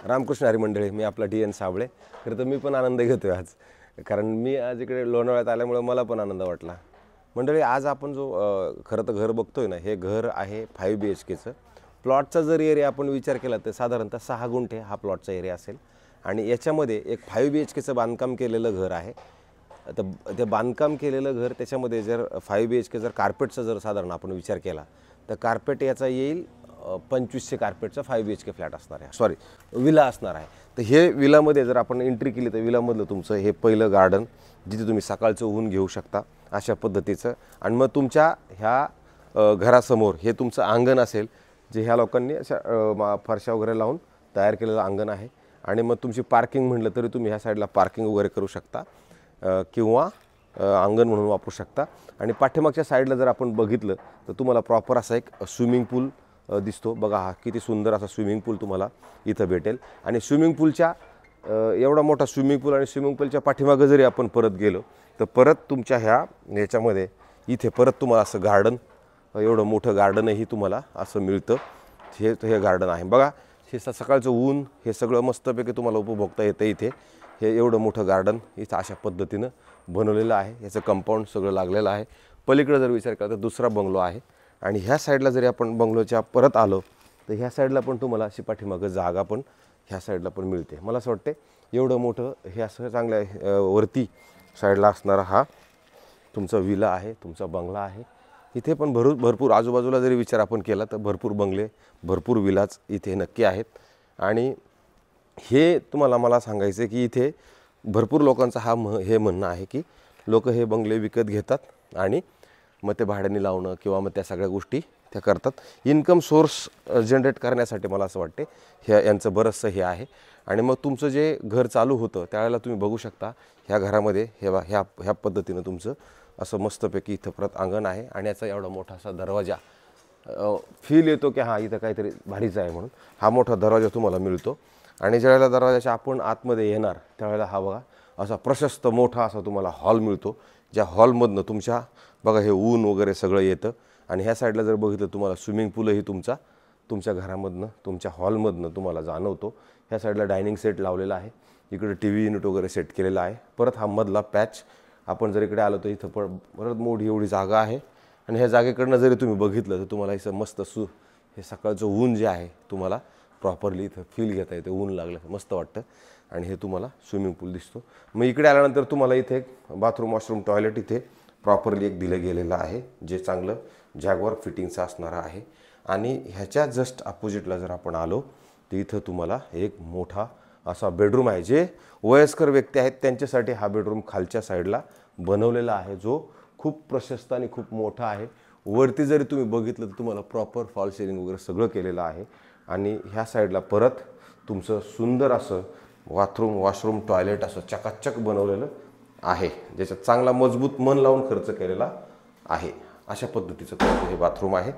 रामकृष्ण हरी मंडळी, मी आपला DN साबळे. खरं तर मी पण आनंद घेतोय आज, कारण मी आज इकडे लोणावळ्यात आल्यामुळे मला पण आनंद वाटला. मंडळी, आज आपण जो खरं तर घर बघतोय ना, हे घर आहे 5 BHKचं. प्लॉटचा जर एरिया आपण विचार केला तर साधारणतः 6 गुंठे हा प्लॉटचा एरिया असेल आणि याच्यामध्ये एक 5 BHKचं बांधकाम केलेलं घर आहे. तर ते बांधकाम केलेलं घर त्याच्यामध्ये जर 5 BHK जर कार्पेटचा जर साधारण आपण विचार केला तर कार्पेट याचा येईल 2500 कार्पेटचा 5 BHK फ्लॅट असणार आहे, सॉरी विला असणार आहे. तर हे विलामध्ये जर आपण एंट्री केली तर विलामधलं तुमचं हे पहिलं गार्डन, जिथे तुम्ही सकाळचं ऊन घेऊ शकता अशा पद्धतीचं. आणि मग तुमच्या ह्या घरासमोर हे तुमचं अंगण असेल, जे ह्या लोकांनी अशा फरशा वगैरे लावून तयार केलेलं अंगण आहे. आणि मग तुमची पार्किंग म्हटलं तरी तुम्ही ह्या साईडला पार्किंग वगैरे करू शकता किंवा अंगण म्हणून वापरू शकता. आणि पाठीमागच्या साईडला जर आपण बघितलं तर तुम्हाला प्रॉपर असा एक स्विमिंग पूल दिसतो. बघा, हा किती सुंदर असा स्विमिंग पूल तुम्हाला इथं भेटेल. आणि स्विमिंग पूलच्या एवढा मोठा स्विमिंग पूल आणि स्विमिंग पूलच्या पाठीमागं जरी आपण परत गेलो तर परत तुमच्या ह्याच्यामध्ये इथे परत तुम्हाला असं गार्डन, एवढं मोठं गार्डनही तुम्हाला असं मिळतं. हे गार्डन आहे बघा. हे सकाळचं ऊन हे सगळं मस्तपैकी तुम्हाला उपभोगता येतं इथे. हे एवढं मोठं गार्डन इथं अशा पद्धतीनं बनवलेलं आहे. याचं कंपाऊंड सगळं लागलेलं आहे. पलीकडे जर विचार केला तर दुसरा बंगलो आहे. आणि ह्या साईडला जरी आपण बंगलोच्या परत आलो तर ह्या साईडला पण तुम्हाला अशी पाठीमागं जागा पण ह्या साईडला पण मिळते. मला असं वाटते एवढं मोठं हे असं चांगल्या वरती साईडला असणारा हा तुमचा विला आहे, तुमचा बंगला आहे. इथे पण भरपूर आजूबाजूला जरी विचार आपण केला तर भरपूर बंगले, भरपूर विलाच इथे नक्की आहेत. आणि हे मला सांगायचं आहे की इथे भरपूर लोकांचा हे म्हणणं आहे की लोक हे बंगले विकत घेतात आणि मग ते भाड्याने लावणं किंवा मग त्या सगळ्या गोष्टी त्या करतात. इन्कम सोर्स जनरेट करण्यासाठी मला असं वाटते यांचं बरंचसं हे आहे. आणि मग तुमचं जे घर चालू होतं त्यावेळेला तुम्ही बघू शकता ह्या घरामध्ये ह्या पद्धतीनं तुमचं असं मस्तपैकी इथं परत अंगण आहे. आणि याचा एवढा मोठा असा दरवाजा फील येतो की हां इथं काहीतरी भारीचं आहे म्हणून. हा मोठा दरवाजा तुम्हाला मिळतो. आणि ज्यावेळेला दरवाजाच्या आपण आतमध्ये येणार त्यावेळेला हा बघा असा प्रशस्त मोठा असा तुम्हाला हॉल मिळतो. ज्या हॉलमधनं तुमच्या बघा हे ऊन वगैरे सगळं येतं. आणि ह्या साईडला जर बघितलं तुम्हाला स्विमिंग पूलही तुमच्या घरामधनं, तुमच्या हॉलमधनं तुम्हाला जाणवतो. ह्या साईडला डायनिंग सेट लावलेला आहे. इकडे TV युनिट वगैरे सेट केलेला आहे. परत हा मधला पॅच आपण जर इकडे आलो तर इथं परत मोठी एवढी जागा आहे. आणि ह्या जागेकडनं जरी तुम्ही बघितलं तर तुम्हाला इथं मस्त हे सकाळचं ऊन जे आहे तुम्हाला प्रॉपरली इथं फील घेता येते. ऊन लागलं मस्त वाटतं. आणि हे तुम्हाला स्विमिंग पूल दिसतो. मग इकडे आल्यानंतर तुम्हाला इथे बाथरूम, वॉशरूम, टॉयलेट इथे प्रॉपरली एक दिलं गेलेलं आहे, जे चांगलं जॅगवार फिटिंगचं असणारं आहे. आणि ह्याच्या जस्ट अपोजिटला जर आपण आलो तर इथं तुम्हाला एक मोठा असा बेडरूम आहे. जे वयस्कर व्यक्ती आहेत त्यांच्यासाठी हा बेडरूम खालच्या साईडला बनवलेला आहे, जो खूप प्रशस्त आणि खूप मोठा आहे. वरती जरी तुम्ही बघितलं तर तुम्हाला प्रॉपर फॉल सिलिंग वगैरे सगळं केलेलं आहे. आणि ह्या साईडला परत तुमचं सुंदर असं बाथरूम, वॉशरूम, टॉयलेट असं चकाचक बनवलेलं आहे, ज्याच्यात चांगला मजबूत मन लावून खर्च केलेला आहे. अशा पद्धतीचं तुमचं हे बाथरूम आहे,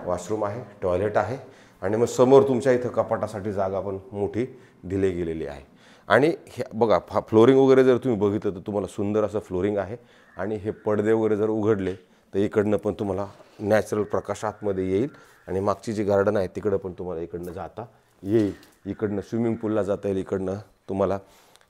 वॉशरूम आहे, टॉयलेट आहे. आणि मग समोर तुमच्या इथं कपाटासाठी जागा पण मोठी दिली गेलेली आहे. आणि हे बघा फ्लोरिंग वगैरे जर तुम्ही बघितलं तर तुम्हाला सुंदर असं फ्लोरिंग आहे. आणि हे पडदे वगैरे जर उघडले तर इकडनं पण तुम्हाला नॅचरल प्रकाश आतमध्ये येईल. आणि मागची जी गार्डन आहे तिकडं पण तुम्हाला इकडनं जाता येईल. इकडनं स्विमिंग पूलला जाता येईल, इकडनं तुम्हाला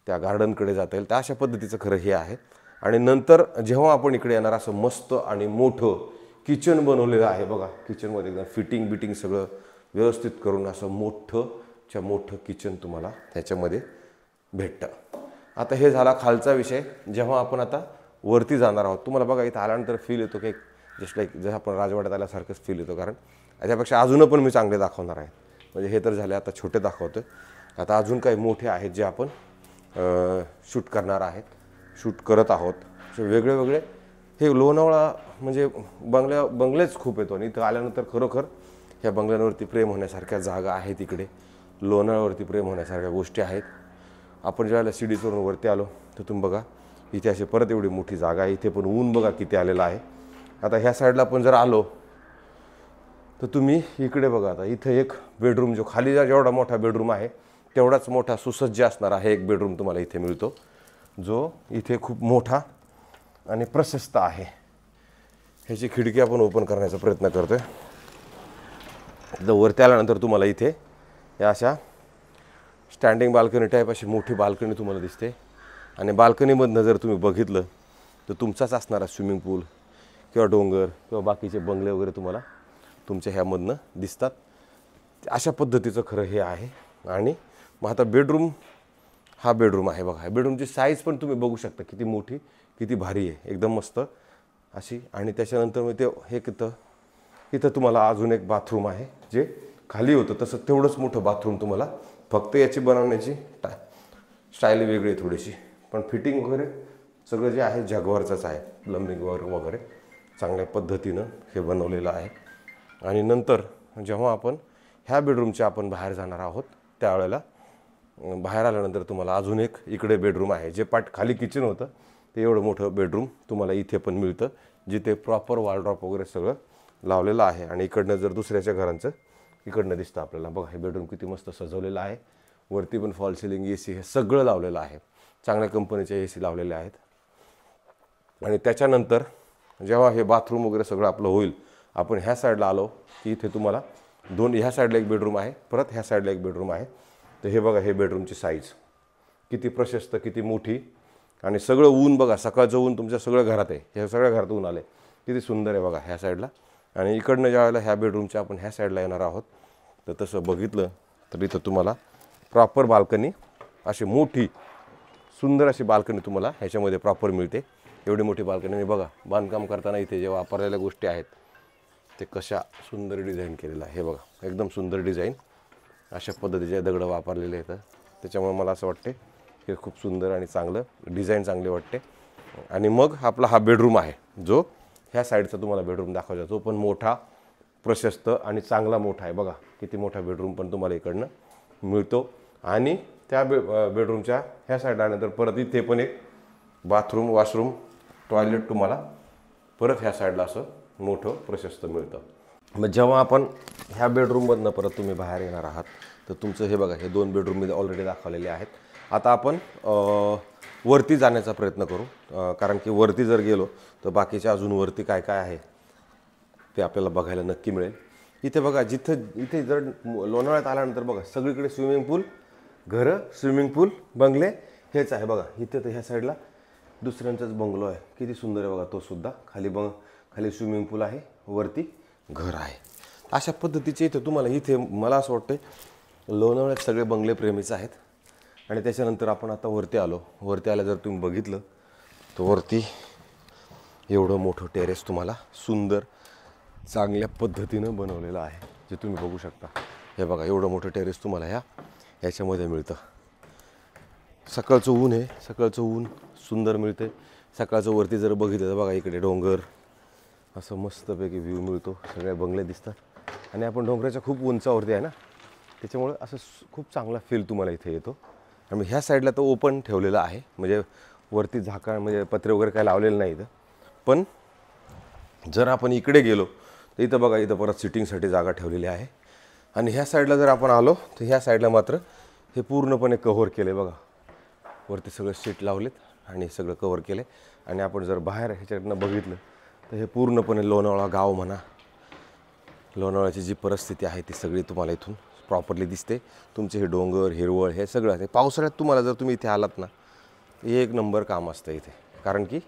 त्या गार्डनकडे जाता येईल. तर अशा पद्धतीचं खरं हे आहे. आणि नंतर जेव्हा आपण इकडे येणार असं मस्त आणि मोठं किचन बनवलेलं आहे बघा. किचनमध्ये एकदम फिटिंग सगळं व्यवस्थित करून असं मोठं किचन तुम्हाला त्याच्यामध्ये भेटतं. आता हे झाला खालचा विषय. जेव्हा आपण आता वरती जाणार आहोत तुम्हाला बघा इथं आल्यानंतर फील येतो की जस्ट लाईक जसं आपण राजवाड्यात आल्यासारखंच फील येतो. कारण याच्यापेक्षा अजूनही पण मी चांगले दाखवणार आहे. म्हणजे हे तर झाले आता छोटे दाखवतो. आता अजून काही मोठे आहेत जे आपण शूट करत आहोत. वेगळे हे लोणावळा म्हणजे बंगलेच खूप येतो. आणि इथं आल्यानंतर खरोखर ह्या बंगल्यांवरती प्रेम होण्यासारख्या जागा आहेत. इकडे लोणावळ्यावरती प्रेम होण्यासारख्या गोष्टी आहेत. आपण ज्यावेळेला शिडीचवरून वरती आलो तर तुम्ही बघा इथे अशी परत एवढी मोठी जागा आहे. इथे पण ऊन बघा किती आलेलं आहे. आता ह्या साईडला आपण जर आलो तर तुम्ही इकडे बघा. आता इथं एक बेडरूम, जो खाली जेवढा मोठा बेडरूम आहे तेवढाच मोठा सुसज्ज असणारा आहे एक बेडरूम तुम्हाला इथे मिळतो, जो इथे खूप मोठा आणि प्रशस्त आहे. ह्याची खिडकी आपण ओपन करण्याचा प्रयत्न करतोय. वरती आल्यानंतर तुम्हाला इथे या अशा स्टँडिंग बाल्कनी टाईप अशी मोठी बाल्कनी तुम्हाला दिसते आणि बाल्कनीमधनं जर तुम्ही बघितलं तर तुमचाच असणारा स्विमिंग पूल किंवा डोंगर किंवा बाकीचे बंगले वगैरे तुम्हाला तुमच्या ह्यामधनं दिसतात. अशा पद्धतीचं खरं हे आहे. आणि मग आता बेडरूम, हा बेडरूम आहे बघा. बेडरूमची साईज पण तुम्ही बघू शकता किती मोठी, किती भारी आहे, एकदम मस्त अशी. आणि त्याच्यानंतर मग ते हे इथं तुम्हाला अजून एक बाथरूम आहे जे खाली होतं तसं तेवढंच मोठं बाथरूम तुम्हाला. फक्त याची बनवण्याची स्टाईल वेगळी आहे थोडीशी, पण फिटिंग वगैरे सगळं जे आहे जॅग्वारचंच आहे. प्लंबिंग वगैरे चांगल्या पद्धतीनं हे बनवलेलं आहे. आणि नंतर जेव्हा आपण ह्या बेडरूमचे आपण बाहेर जाणार आहोत त्यावेळेला बाहेर आल्यानंतर तुम्हाला अजून एक इकडे बेडरूम आहे जे खाली किचन होतं ते एवढं मोठं बेडरूम तुम्हाला इथे पण मिळतं, जिथे प्रॉपर वॉलड्रॉप वगैरे सगळं लावलेलं आहे. आणि इकडनं जर दुसऱ्याच्या घरांचं इकडनं दिसतं आपल्याला. बघा हे बेडरूम किती मस्त सजवलेलं आहे. वरती पण फॉल सिलिंग, AC हे सगळं लावलेलं आहे. चांगल्या कंपनीचे AC लावलेले आहेत. आणि त्याच्यानंतर जेव्हा हे बाथरूम वगैरे सगळं आपलं होईल, आपण ह्या साईडला आलो की इथे तुम्हाला ह्या साईडला एक बेडरूम आहे, परत ह्या साईडला एक बेडरूम आहे. तर हे बघा हे बेडरूमची साईज किती प्रशस्त, किती मोठी. आणि सगळं ऊन बघा, सकाळचं ऊन तुमच्या सगळं घरात आहे. हे सगळ्या घरात ऊन आले, किती सुंदर आहे बघा ह्या साईडला. आणि इकडनं ज्या वेळेला ह्या बेडरूमच्या आपण ह्या साईडला येणार आहोत तर तसं बघितलं तर इथं तुम्हाला प्रॉपर बाल्कनी अशी मोठी सुंदर अशी बाल्कनी तुम्हाला ह्याच्यामध्ये प्रॉपर मिळते. एवढी मोठी बाल्कनी बघा. बांधकाम करताना इथे जे वापरलेल्या गोष्टी आहेत ते कशा सुंदर डिझाईन केलेलं आहे. हे बघा एकदम सुंदर डिझाईन, अशा पद्धतीचे दगडं वापरलेले आहेत. त्याच्यामुळे मला असं वाटते हे खूप सुंदर आणि चांगलं डिझाईन चांगले वाटते. आणि मग आपला हा बेडरूम आहे जो ह्या साईडचा तुम्हाला बेडरूम दाखवायचा, तो पण मोठा, प्रशस्त आणि चांगला मोठा आहे. बघा किती मोठा बेडरूम पण तुम्हाला इकडनं मिळतो. आणि त्या बेडरूमच्या ह्या साईडला आल्यानंतर परत इथे पण एक बाथरूम, वॉशरूम, टॉयलेट तुम्हाला परत ह्या साईडला असं मोठं प्रशस्त मिळतं. मग जेव्हा आपण ह्या बेडरूममधनं परत तुम्ही बाहेर येणार आहात तर तुमचं हे बघा हे 2 बेडरूम मी ऑलरेडी दाखवलेले आहेत. आता आपण वरती जाण्याचा प्रयत्न करू, कारण की वरती जर गेलो तर बाकीच्या अजून वरती काय काय आहे ते आपल्याला बघायला नक्की मिळेल. इथे बघा इथे जर लोणावळ्यात आल्यानंतर बघा सगळीकडे स्विमिंग पूल, घरं, स्विमिंग पूल, बंगले हेच आहे. बघा इथे तर ह्या साईडला दुसऱ्यांचाच बंगलो आहे, किती सुंदर आहे बघा तो सुद्धा. खाली स्विमिंग पूल आहे, वरती घर आहे. अशा पद्धतीचे इथे तुम्हाला इथे मला असं वाटतं लोणावळ्यात सगळे बंगले प्रेमीच आहेत. आणि त्याच्यानंतर आपण आता वरती आलो. वरती आल्या जर तुम्ही बघितलं तर वरती एवढं मोठं टेरेस तुम्हाला सुंदर चांगल्या पद्धतीनं बनवलेलं आहे, जे तुम्ही बघू शकता. हे बघा एवढं मोठं टेरेस तुम्हाला ह्याच्यामध्ये मिळतं. सकाळचं ऊन आहे, सकाळचं ऊन सुंदर मिळते. सकाळचं वरती जर बघितलं तर बघा इकडे डोंगर असं मस्तपैकी व्ह्यू मिळतो, सगळे बंगले दिसतात. आणि आपण डोंगराच्या खूप उंचावरती आहे ना, त्याच्यामुळे असं खूप चांगला फील तुम्हाला इथे येतो. आणि ह्या साईडला तो ओपन ठेवलेला आहे, म्हणजे वरती झाकण म्हणजे पत्रे वगैरे काय लावलेलं नाही इथं. पण जर आपण इकडे गेलो तर इथं बघा इथं परत सिटिंगसाठी जागा ठेवलेली आहे. आणि ह्या साईडला जर आपण आलो तर ह्या साईडला मात्र हे पूर्णपणे कव्हर केले. बघा वरती सगळं सीट लावलेत आणि सगळं कव्हर केले. आणि आपण जर बाहेर ह्याच्याकडनं बघितलं तर हे पूर्णपणे लोणावळा गाव म्हणा, लोणावळ्याची जी परिस्थिती आहे ती सगळी तुम्हाला इथून प्रॉपरली दिसते. तुमचे हे डोंगर, हिरवळ हे सगळं आहे. पावसाळ्यात तुम्हाला जर तुम्ही इथे आलात ना एक नंबर काम असतं इथे, कारण की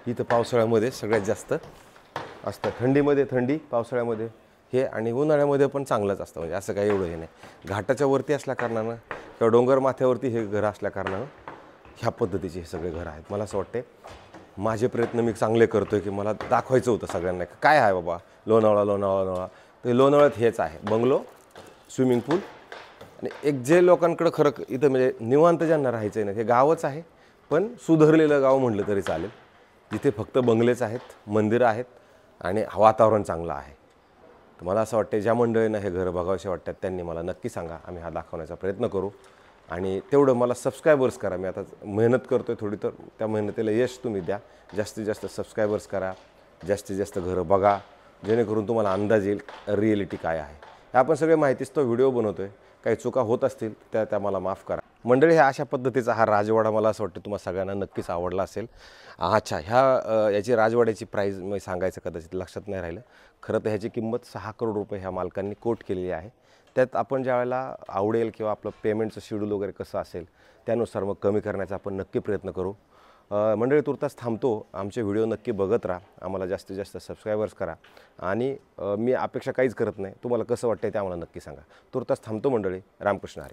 इथं पावसाळ्यामध्ये सगळ्यात जास्त असतं. थंडीमध्ये थंडी, पावसाळ्यामध्ये हे, आणि उन्हाळ्यामध्ये पण चांगलंच असतं. म्हणजे असं काही एवढं हे नाही. घाटाच्या वरती असल्याकारणानं किंवा डोंगर माथ्यावरती हे घरं असल्याकारणानं ह्या पद्धतीचे हे सगळे घरं आहेत. मला असं वाटते माझे प्रयत्न मी चांगले करतो आहे की मला दाखवायचं होतं सगळ्यांना काय आहे बाबा लोणावळा. तर लोणावळ्यात हेच आहे, बंगलो, स्विमिंग पूल. आणि एक जे लोकांकडं खरं इथं म्हणजे निवांत ज्यांना राहायचं आहे ना, हे गावच आहे, पण सुधारलेलं गाव म्हटलं तरी चालेल. जिथे फक्त बंगलेच आहेत, मंदिरं आहेत आणि वातावरण चांगलं आहे. तर मला असं वाटतं ज्या मंडळींना हे घरं बघावसे वाटतात त्यांनी मला नक्की सांगा, आम्ही हा दाखवण्याचा प्रयत्न करू. आणि तेवढं मला सबस्क्रायबर्स करा. मी आता मेहनत करतो आहे थोडी, तर त्या मेहनतीला यश तुम्ही द्या. जास्तीत जास्त सबस्क्रायबर्स करा, जास्तीत जास्त घरं बघा, जेणेकरून तुम्हाला अंदाज येईल रिॲलिटी काय आहे. हे आपण सगळे माहितीच तो व्हिडिओ बनवतो आहे. काही चुका होत असतील त्या मला माफ करा. मंडळी ह्या अशा पद्धतीचा हा राजवाडा मला असं वाटतं तुम्हाला सगळ्यांना नक्कीच आवडला असेल. अच्छा, याची राजवाड्याची प्राईज मी सांगायचं कदाचित लक्षात नाही राहिलं. खरं तर ह्याची किंमत 6 करोड रुपये ह्या मालकांनी कोट केलेली आहे. त्यात आपण ज्यावेळेला आवडेल किंवा आपलं पेमेंटचं शेड्यूल वगैरे कसं असेल त्यानुसार मग कमी करण्याचा आपण नक्की प्रयत्न करू. मंडळी, तुर्तास थांबतो. आमचे व्हिडिओ नक्की बघत राहा. आम्हाला जास्तीत जास्त सबस्क्रायबर्स करा. आणि मी अपेक्षा काहीच करत नाही. तुम्हाला कसं वाटतं ते आम्हाला नक्की सांगा. तुर्तास थांबतो मंडळी. रामकृष्ण हरी.